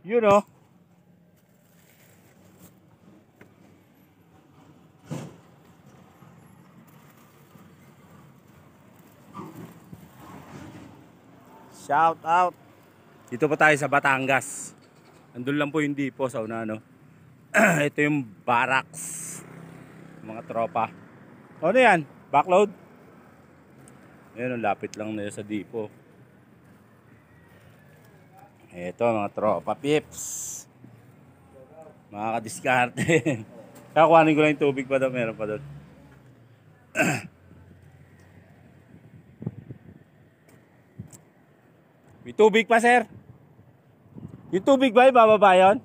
Yun oh. Shout out. Dito pa tayo sa Batangas. Andun lang po yung dipo sa una, no? Ito yung barracks. Mga tropa. Ano yan? Backload? Ayun, lapit lang nila sa dipo. Ito, mga tropa pips. Mga kadiskarte. Kakuhanin ko lang yung tubig pa daw. Meron pa doon. May tubig pa, sir? Yung tubig ba? Ibababa yun?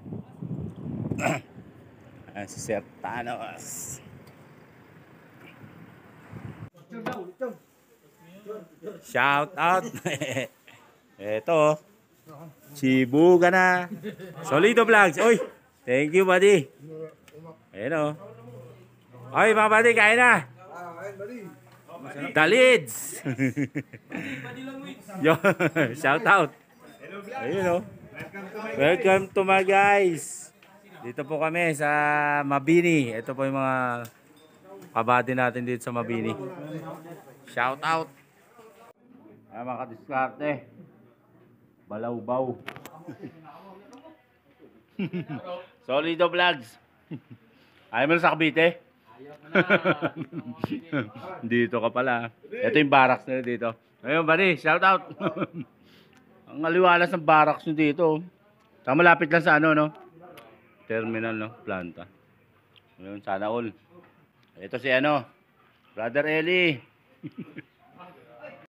Ayan si Sir Thanos. Shout out. Eto. Sibuga na. Solido Vlogs. Uy. Thank you, buddy. Ayan o. Oy, mga buddy, kain na. The Leeds. Yo, shout out. Ayun o. Welcome to my guys. Dito po kami sa Mabini. Ito po yung mga kabady natin dito sa Mabini. Shout out. Ay, mga kadiskarte. Balawbaw. Solido Vlogs. Ayaw mo na sa Cavite? Dito ka pala. Ito yung barracks nila dito. Ayun, buddy, shout out. Ang aliwalas ng barracks nyo dito. Saka malapit lang sa ano, no? Terminal, no? Planta. Ayun, sana all. Ito si ano? Brother Eli.